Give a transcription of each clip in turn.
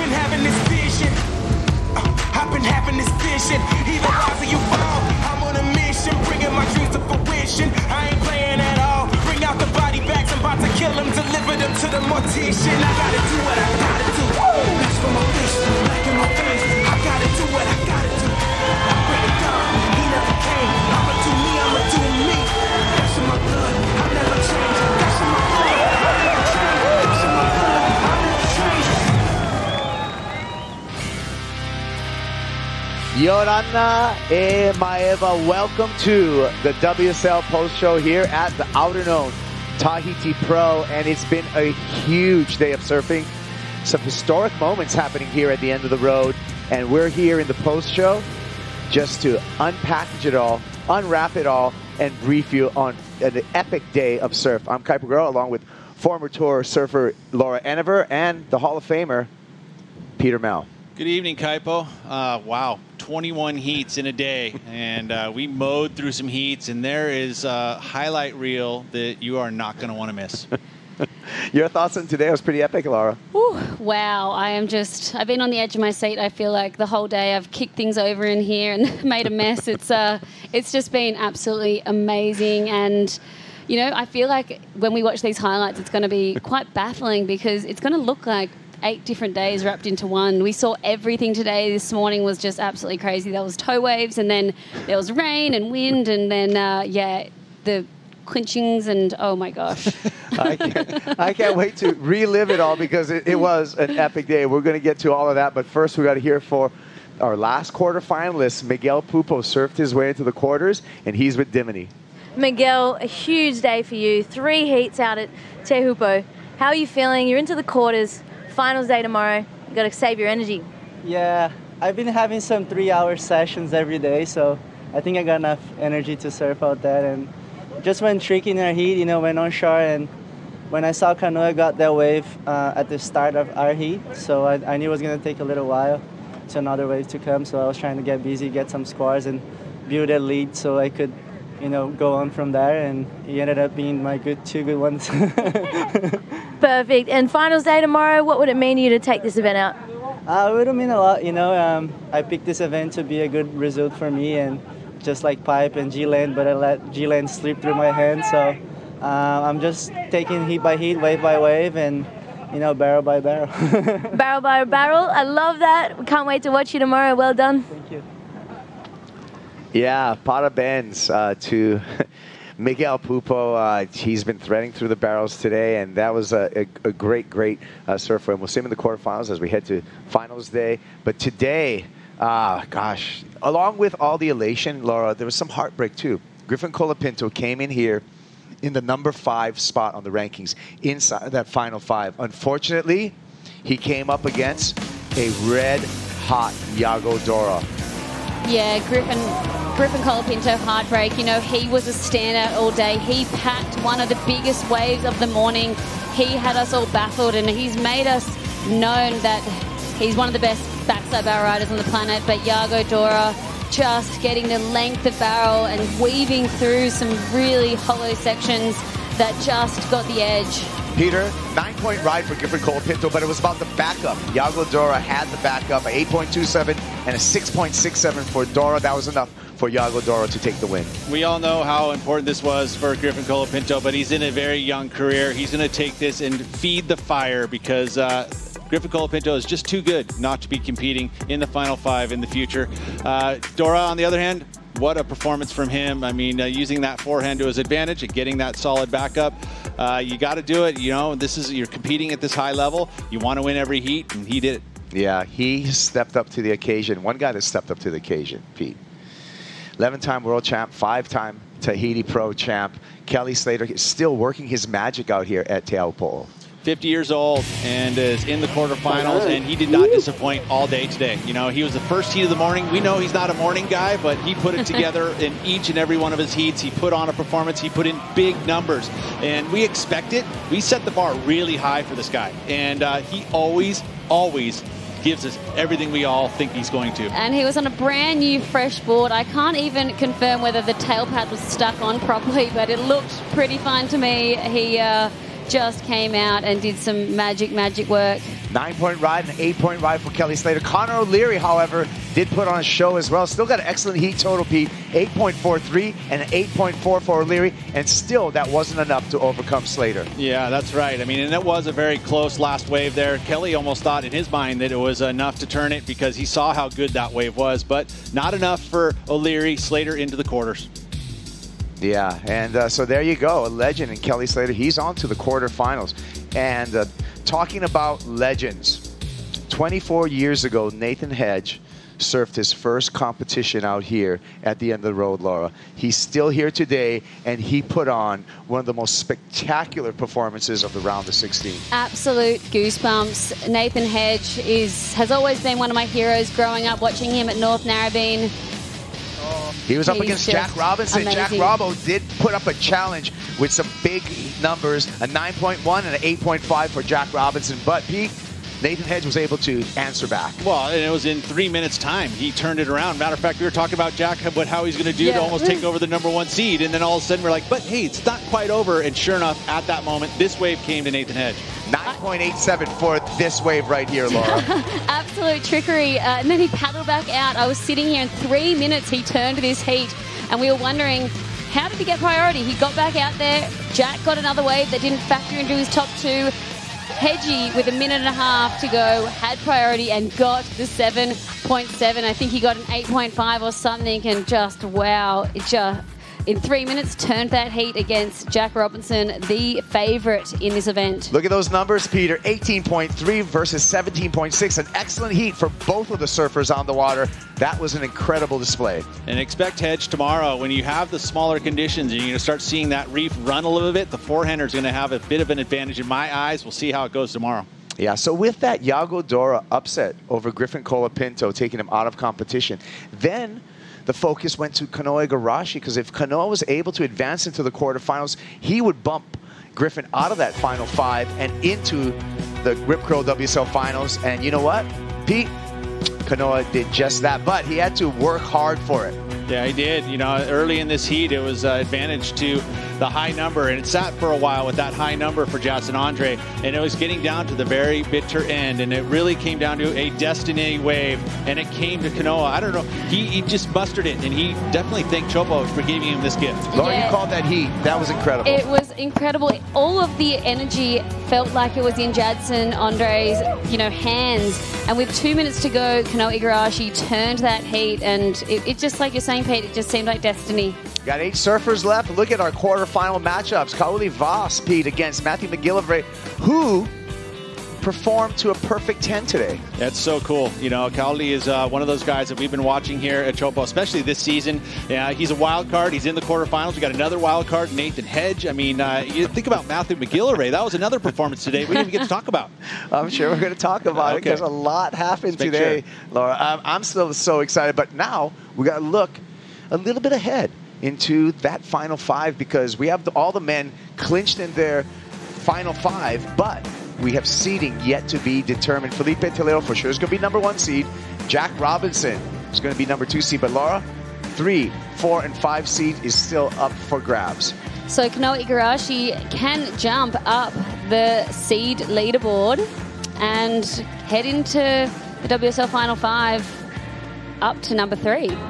been having this vision. I've been having this vision. Either rise or you fall. I'm on a mission, bringing my dreams to fruition. I ain't playing at all. Bring out the body bags, I'm about to kill them, deliver them to the mortician. I gotta do what I gotta do. That's for my fish, back in my face. I gotta do what I gotta do. I bring it down, he never came. I'ma do me, I'ma do me. That's in my blood, I never change. That's in my blood, I never change. That's in my blood, I never change. Yorana e Maeva, welcome to the WSL post show here at the Outerknown Tahiti Pro, and it's been a huge day of surfing. Some historic moments happening here at the end of the road, and we're here in the post show just to unpackage it all, unwrap it all, and brief you on an epic day of surf. I'm Kai Paguro, along with former tour surfer Lara and the Hall of Famer Peter Mel. Good evening, Kaipo. Wow, 21 heats in a day, and we mowed through some heats, and there is a highlight reel that you are not going to want to miss. Your thoughts on today? It was pretty epic, Lara. Ooh, wow, I've been on the edge of my seat, I feel like, the whole day. I've kicked things over in here and made a mess. It's just been absolutely amazing, and you know, I feel like when we watch these highlights, it's going to be quite baffling because it's going to look like 8 different days wrapped into one. We saw everything today. This morning was just absolutely crazy. There was tow waves, and then there was rain and wind, and then, yeah, the clinchings, and oh my gosh. I can't wait to relive it all because it was an epic day. We're going to get to all of that, but first we got to hear for our last quarter finalist. Miguel Pupo surfed his way into the quarters, and he's with Dimini. Miguel, a huge day for you. 3 heats out at Teahupo'o. How are you feeling? You're into the quarters. Finals day tomorrow. You got to save your energy. Yeah, I've been having some 3-hour sessions every day, so I think I got enough energy to surf out there. And just went tricky in our heat, you know, went on shore, and when I saw Kanoa got that wave at the start of our heat, so I knew it was going to take a little while to another wave to come, so I was trying to get busy, get some scores, and build a lead so I could, you know, go on from there, and he ended up being my two good ones. Perfect. And finals day tomorrow, what would it mean to you to take this event out? It would mean a lot, you know. I picked this event to be a good result for me, and just like Pipe and G-Land, but I let G-Land slip through my hands, so I'm just taking heat by heat, wave by wave, and, you know, barrel by barrel. Barrel by barrel. I love that. We can't wait to watch you tomorrow. Well done. Thank you. Yeah, Pada Benz to Miguel Pupo. He's been threading through the barrels today, and that was a great surf for him. We'll see him in the quarterfinals as we head to finals day. But today, gosh, along with all the elation, Lara, there was some heartbreak too. Griffin Colapinto came in here in the number 5 spot on the rankings inside that final 5. Unfortunately, he came up against a red-hot Yago Dora. Yeah, Griffin Colapinto, heartbreak. You know, he was a standout all day. He packed one of the biggest waves of the morning. He had us all baffled, and he's made us known that he's one of the best backside barrel riders on the planet. But Yago Dora just getting the length of barrel and weaving through some really hollow sections that just got the edge. Peter, 9-point ride for Griffin Colapinto, but it was about the backup. Yago Dora had the backup, an 8.27 and a 6.67 for Dora. That was enough for Yago Dora to take the win. We all know how important this was for Griffin Colapinto, but he's in a very young career. He's going to take this and feed the fire because Griffin Colapinto is just too good not to be competing in the Final 5 in the future. Dora, on the other hand, what a performance from him. I mean, using that forehand to his advantage and getting that solid backup. You got to do it. You know, you're competing at this high level. You want to win every heat, and he did it. Yeah, he stepped up to the occasion. One guy that stepped up to the occasion, Pete. 11-time world champ, 5-time Tahiti Pro champ. Kelly Slater is still working his magic out here at Teahupo'o. 50 years old and is in the quarterfinals, and he did not disappoint all day today. You know, he was the first heat of the morning. We know he's not a morning guy, but he put it together in each and every one of his heats. He put on a performance. He put in big numbers, and we expect it. We set the bar really high for this guy, and he always gives us everything we all think he's going to. And he was on a brand new fresh board. I can't even confirm whether the tail pad was stuck on properly, but it looked pretty fine to me. just came out and did some magic work. 9-point ride and 8-point ride for Kelly Slater. Connor O'Leary, however, did put on a show as well. Still got an excellent heat total, Pete. 8.43 and an 8.4 for O'Leary, and still that wasn't enough to overcome Slater. Yeah, that's right. I mean, and it was a very close last wave there. Kelly almost thought in his mind that it was enough to turn it because he saw how good that wave was, but not enough for O'Leary. Slater into the quarters. Yeah, and so there you go. A legend in Kelly Slater. He's on to the quarterfinals. And talking about legends, 24 years ago, Nathan Hedge surfed his first competition out here at the end of the road, Lara. He's still here today, and he put on one of the most spectacular performances of the round of 16. Absolute goosebumps. Nathan Hedge has always been one of my heroes growing up, watching him at North Narrabeen. He was up against Jack Robinson. Amazing. Jack Robbo did put up a challenge with some big numbers, a 9.1 and an 8.5 for Jack Robinson. But Pete, Nathan Hedge was able to answer back. Well, and it was in 3 minutes time. He turned it around. Matter of fact, we were talking about Jack, how he's going to do to almost take over the #1 seed. And then all of a sudden we're like, but hey, it's not quite over. And sure enough, at that moment, this wave came to Nathan Hedge. 9.87 for this wave right here, Laura. Absolute trickery. And then he paddled back out. I was sitting here in 3 minutes. He turned this heat. And we were wondering, how did he get priority? He got back out there. Jack got another wave that didn't factor into his top two. Hedgie, with a minute and a half to go, had priority and got the 7.7. I think he got an 8.5 or something, and just, wow, it just, in 3 minutes, turned that heat against Jack Robinson, the favorite in this event. Look at those numbers, Peter. 18.3 versus 17.6. An excellent heat for both of the surfers on the water. That was an incredible display. And expect Hedge tomorrow, when you have the smaller conditions and you're going to start seeing that reef run a little bit, the forehander is going to have a bit of an advantage in my eyes. We'll see how it goes tomorrow. Yeah, so with that Yago Dora upset over Griffin Colapinto, taking him out of competition, then the focus went to Kanoa Igarashi, because if Kanoa was able to advance into the quarterfinals, he would bump Griffin out of that final five and into the Rip Curl WSL Finals. And you know what, Pete? Kanoa did just that, but he had to work hard for it. Yeah, he did. You know, early in this heat, it was advantage to the high number, and it sat for a while with that high number for Jason Andre, and it was getting down to the very bitter end, and it really came down to a destiny wave, and it came to Kanoa. I don't know. He just mustered it, and he definitely thanked Teahupo'o for giving him this gift. Laura, you called that heat. That was incredible. It was incredible. All of the energy felt like it was in Jadson Andre's, hands. And with 2 minutes to go, Kanoa Igarashi turned that heat, and it just, like you're saying, Pete, it just seemed like destiny. Got 8 surfers left. Look at our quarterfinal matchups. Kauli Vaast, Pete, against Matthew McGillvray, who performed to a perfect 10 today. That's so cool. Kauli is one of those guys that we've been watching here at Teahupo'o, especially this season. Yeah, he's a wild card. He's in the quarterfinals. We got another wild card, Nathan Hedge. I mean, you think about Matthew McGillvray. That was another performance today we didn't even get to talk about. I'm sure we're going to talk about it because a lot happened today, Laura. I'm still so excited, but now we got to look a little bit ahead into that final five, because we have all the men clinched in their final five, but we have seeding yet to be determined. Felipe Toledo for sure is going to be #1 seed. Jack Robinson is going to be #2 seed. But Laura, 3, 4, and 5 seed is still up for grabs. So Kanoa Igarashi can jump up the seed leaderboard and head into the WSL Final 5 up to #3.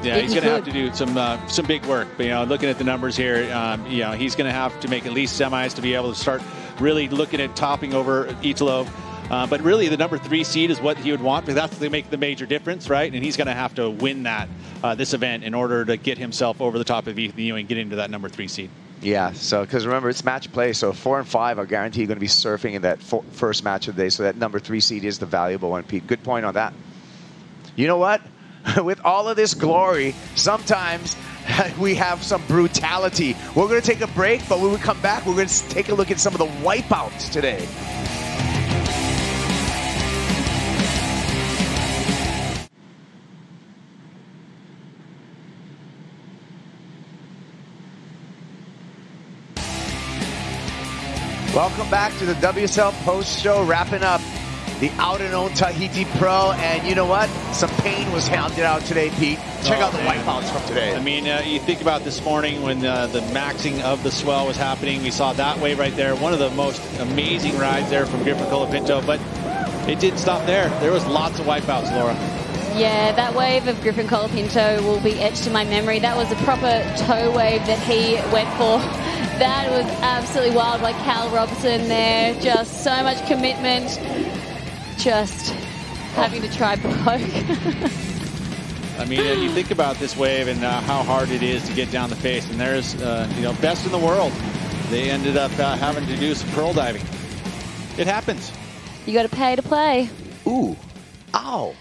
Yeah, he's going to have to do some big work. But, looking at the numbers here, he's going to have to make at least semis to be able to start really looking at topping over Italo. But really, the #3 seed is what he would want, because that's to make the major difference, right? And he's going to have to win that this event in order to get himself over the top of Ethan Ewing and get into that #3 seed. Yeah, so because remember, it's match play, so 4 and 5 are guaranteed going to be surfing in that first match of the day. So that #3 seed is the valuable one, Pete. Good point on that. You know what? With all of this glory, sometimes we have some brutality. We're going to take a break, but when we come back, we're going to take a look at some of the wipeouts today. Welcome back to the WSL Post Show, wrapping up the Outerknown Tahiti Pro, and you know what? Some pain was hounded out today, Pete. Check out the wipeouts from today. I mean, you think about this morning when the maxing of the swell was happening. We saw that wave right there. One of the most amazing rides there from Griffin Colapinto, but it didn't stop there. There was lots of wipeouts, Laura. Yeah, that wave of Griffin Colapinto will be etched in my memory. That was a proper toe wave that he went for. That was absolutely wild, like Cal Robson there. Just so much commitment. Just having to try both. I mean, you think about this wave and how hard it is to get down the face, and there's, you know, best in the world. They ended up having to do some pearl diving. It happens. You got to pay to play. Ooh. Ow.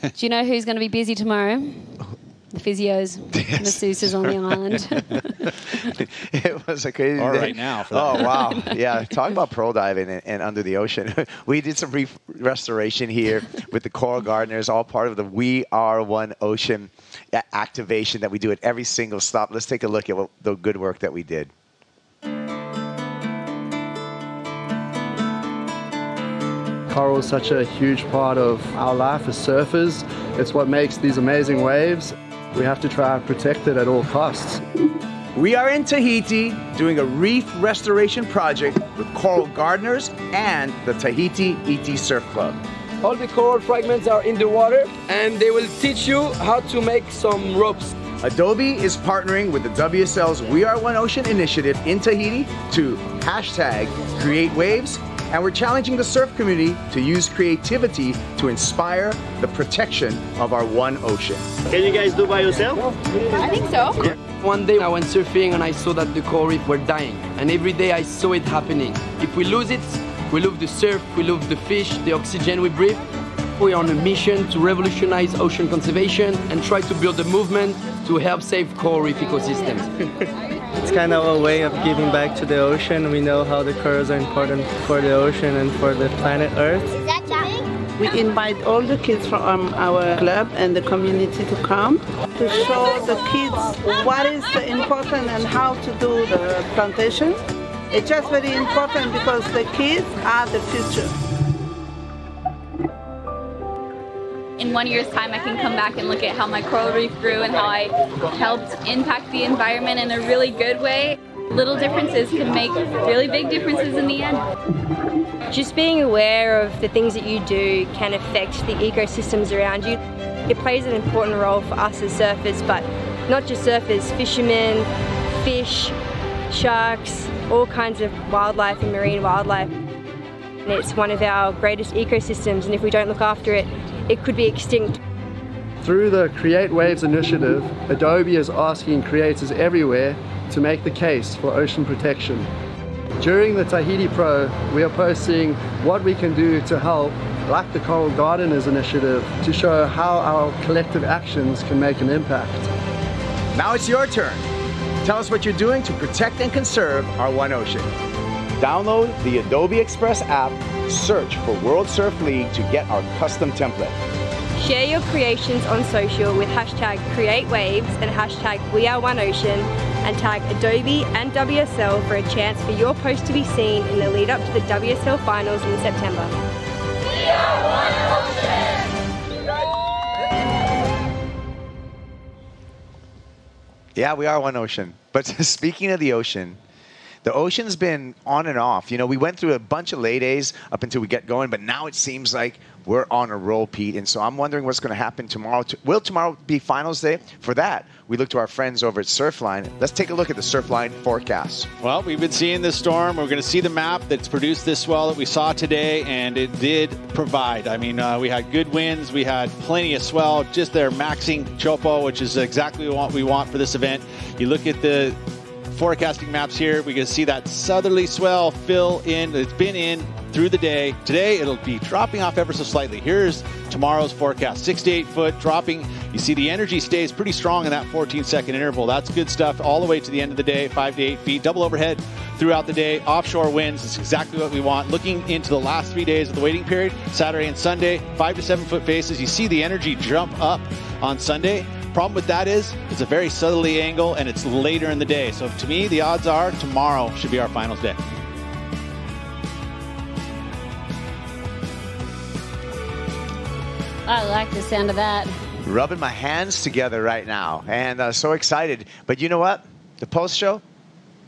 Do you know who's going to be busy tomorrow? The physios, masseuses on the island. It was a crazy All day. right now. For that. Oh, wow. Yeah, talking about pearl diving and under the ocean. We did some reef restoration here with the coral gardeners, all part of the We Are One Ocean activation that we do at every single stop. Let's take a look at the good work that we did. Coral is such a huge part of our life as surfers. It's what makes these amazing waves. We have to try and protect it at all costs. We are in Tahiti doing a reef restoration project with coral gardeners and the Tahiti ET Surf Club. All the coral fragments are in the water, and they will teach you how to make some ropes. Adobe is partnering with the WSL's We Are One Ocean initiative in Tahiti to #CreateWaves, and we're challenging the surf community to use creativity to inspire the protection of our one ocean. Can you guys do by yourself? I think so. Yeah. One day I went surfing and I saw that the coral reef were dying, and every day I saw it happening. If we lose it, we lose the surf, we lose the fish, the oxygen we breathe. We are on a mission to revolutionize ocean conservation and try to build a movement to help save coral reef ecosystems. It's kind of a way of giving back to the ocean. We know how the corals are important for the ocean and for the planet Earth. We invite all the kids from our club and the community to come to show the kids what is important and how to do the plantation. It's just very important because the kids are the future. In 1 year's time, I can come back and look at how my coral reef grew and how I helped impact the environment in a really good way. Little differences can make really big differences in the end. Just being aware of the things that you do can affect the ecosystems around you. It plays an important role for us as surfers, but not just surfers, fishermen, fish, sharks, all kinds of wildlife and marine wildlife. And it's one of our greatest ecosystems, and if we don't look after it, it could be extinct. Through the Create Waves initiative, Adobe is asking creators everywhere to make the case for ocean protection. During the Tahiti Pro, we are posting what we can do to help, like the Coral Gardeners initiative, to show how our collective actions can make an impact. Now it's your turn. Tell us what you're doing to protect and conserve our one ocean. Download the Adobe Express app, search for World Surf League to get our custom template. Share your creations on social with #CreateWaves and #WeAreOneOcean, and tag Adobe and WSL for a chance for your post to be seen in the lead up to the WSL Finals in September. We are one ocean! Yeah, we are one ocean. But speaking of the ocean's been on and off. You know, we went through a bunch of lay days up until we get going, but now it seems like we're on a roll, Pete. And so I'm wondering what's going to happen tomorrow. Will tomorrow be finals day? For that, we look to our friends over at Surfline. Let's take a look at the Surfline forecast. Well, we've been seeing this storm. We're going to see the map that's produced this swell that we saw today, and it did provide. I mean, we had good winds. We had plenty of swell. Just there maxing Teahupo'o, which is exactly what we want for this event. You look at the forecasting maps here, we can see that southerly swell fill in. It's been in through the day. Today it'll be dropping off ever so slightly. Here's tomorrow's forecast, 6 to 8 foot dropping. You see the energy stays pretty strong in that 14-second interval. That's good stuff all the way to the end of the day, 5 to 8 feet, double overhead throughout the day. Offshore winds is exactly what we want. Looking into the last 3 days of the waiting period, Saturday and Sunday, 5 to 7 foot faces. You see the energy jump up on Sunday. Problem with that is it's a very southerly angle and it's later in the day. So to me, the odds are tomorrow should be our finals day. I like the sound of that. Rubbing my hands together right now, and so excited. But you know what? The post-show,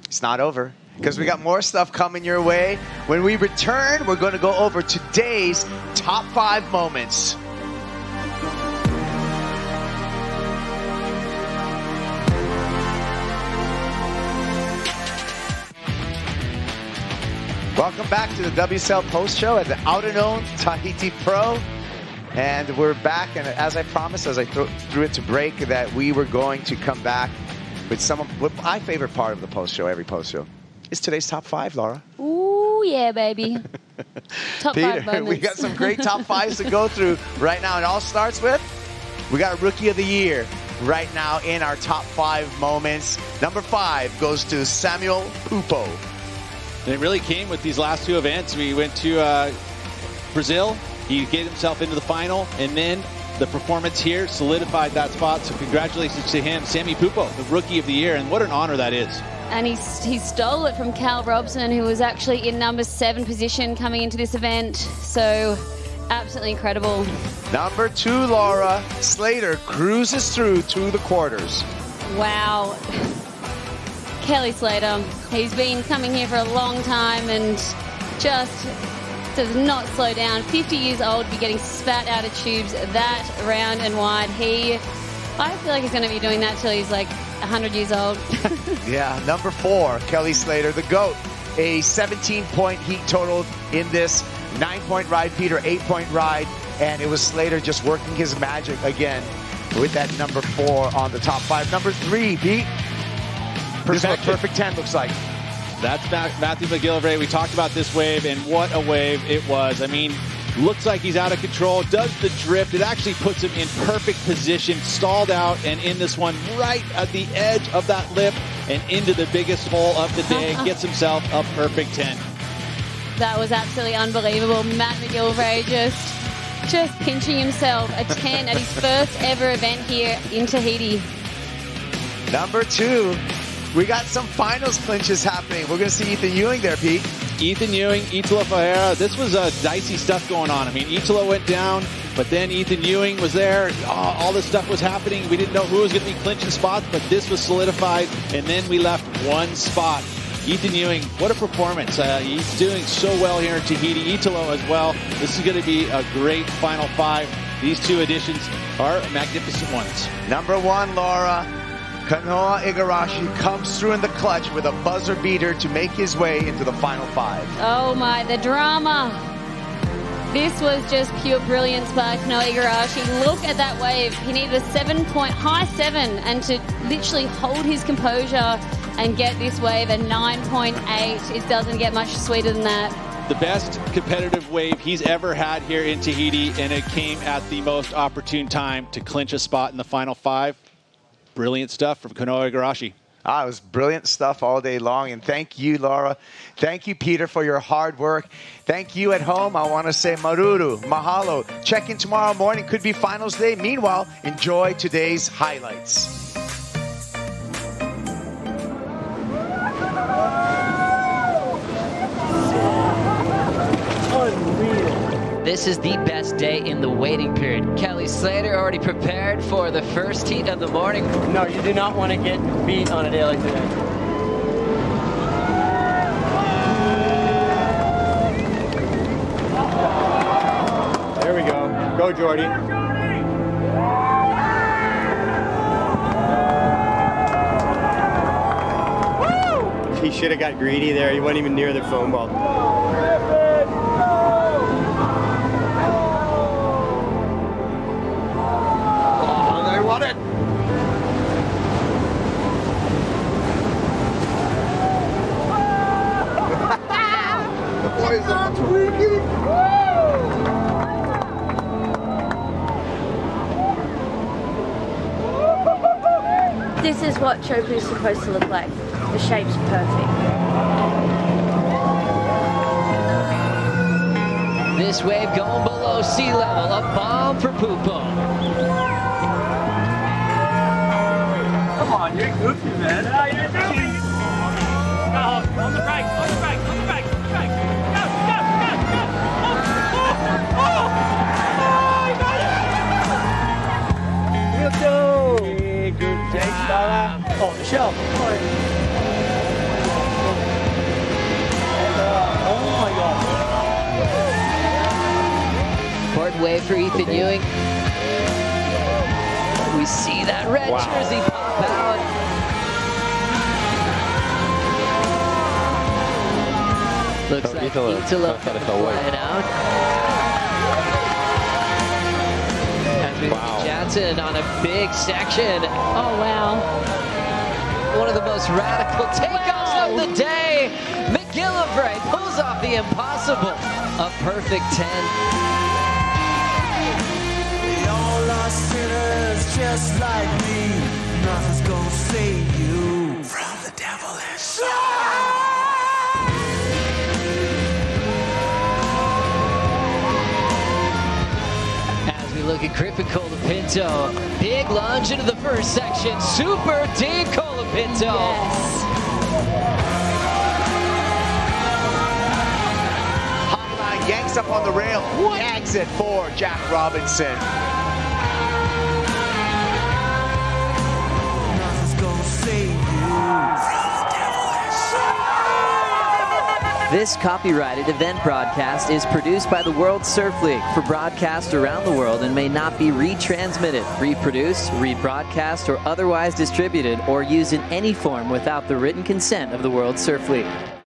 it's not over, because we got more stuff coming your way. When we return, we're going to go over today's top 5 moments. Welcome back to the WSL Post Show at the Outerknown Tahiti Pro. And we're back, and as I promised, as I threw it to break, that we were going to come back with some of what my favorite part of the post show, every post show, is today's top 5, Lara. Ooh, yeah, baby. Top 5 moments. We got some great top 5s to go through right now. It all starts with, we got Rookie of the Year right now in our top 5 moments. Number 5 goes to Miguel Pupo. And it really came with these last 2 events. We went to Brazil. He gave himself into the final, and then the performance here solidified that spot. So congratulations to him, Miguel Pupo, the Rookie of the Year, and what an honor that is. And he stole it from Cal Robson, who was actually in number 7 position coming into this event. So absolutely incredible. Number 2, Lara, Slater cruises through to the quarters. Wow. Kelly Slater, he's been coming here for a long time and just does not slow down. 50 years old, be getting spat out of tubes that round and wide. I feel like he's going to be doing that till he's like 100 years old. Yeah, number 4, Kelly Slater, the GOAT. A 17-point heat total in this 9-point ride, Peter, 8-point ride. And it was Slater just working his magic again with that number 4 on the top 5. Number 3, Pete. This is what perfect 10 looks like. That's Matthew McGillvray. We talked about this wave, and what a wave it was. I mean, looks like he's out of control, does the drift. It actually puts him in perfect position, stalled out, and in this one right at the edge of that lip and into the biggest hole of the day, gets himself a perfect 10. That was absolutely unbelievable. Matt McGillvray just pinching himself a 10 at his first ever event here in Tahiti. Number 2. We got some finals clinches happening. We're going to see Ethan Ewing there, Pete. Ethan Ewing, Italo Ferreira. This was dicey stuff going on. I mean, Italo went down, but then Ethan Ewing was there. All this stuff was happening. We didn't know who was going to be clinching spots, but this was solidified, and then we left 1 spot. Ethan Ewing, what a performance. He's doing so well here in Tahiti. Italo as well. This is going to be a great Final 5. These 2 additions are magnificent ones. Number 1, Lara. Kanoa Igarashi comes through in the clutch with a buzzer beater to make his way into the Final 5. Oh my, the drama. This was just pure brilliance by Kanoa Igarashi. Look at that wave. He needed a 7-point, high 7, and to literally hold his composure and get this wave a 9.8. It doesn't get much sweeter than that. The best competitive wave he's ever had here in Tahiti, and it came at the most opportune time to clinch a spot in the Final 5. Brilliant stuff from Kanoa Igarashi. It was brilliant stuff all day long. And thank you, Lara. Thank you, Peter, for your hard work. Thank you at home. I want to say maruru, mahalo. Check in tomorrow morning. Could be finals day. Meanwhile, enjoy today's highlights. This is the best day in the waiting period. Kelly Slater already prepared for the first heat of the morning. No, you do not want to get beat on a day like today. There we go. Go, Jordy. He should have got greedy there. He wasn't even near the foam ball. Won it. The boys are tweaking. This is what Chopu is supposed to look like. The shape's perfect. This wave going below sea level. A bomb for Pupo. Come on, you're goofy, man. Oh, you're goofy. Go, on the brakes, on the brakes, on the brakes, on the brakes. Go, go, go, go. Oh, oh, oh. Oh, you got it. Michelle. Oh my God. Important wave for Ethan Ewing. We see that red jersey pop out. Looks like Italo flying out. As we see Jansen on a big section. Oh, wow. One of the most radical takeoffs of the day. McGillvray pulls off the impossible. A perfect 10. We all are sinners just like me. Nothing's gonna save you from the devilish. As we look at Griffin Colapinto, big lunge into the first section. Super deep Colapinto. Yes. Hotline yanks up on the rail. Yanks it for Jack Robinson. This copyrighted event broadcast is produced by the World Surf League for broadcast around the world and may not be retransmitted, reproduced, rebroadcast, or otherwise distributed or used in any form without the written consent of the World Surf League.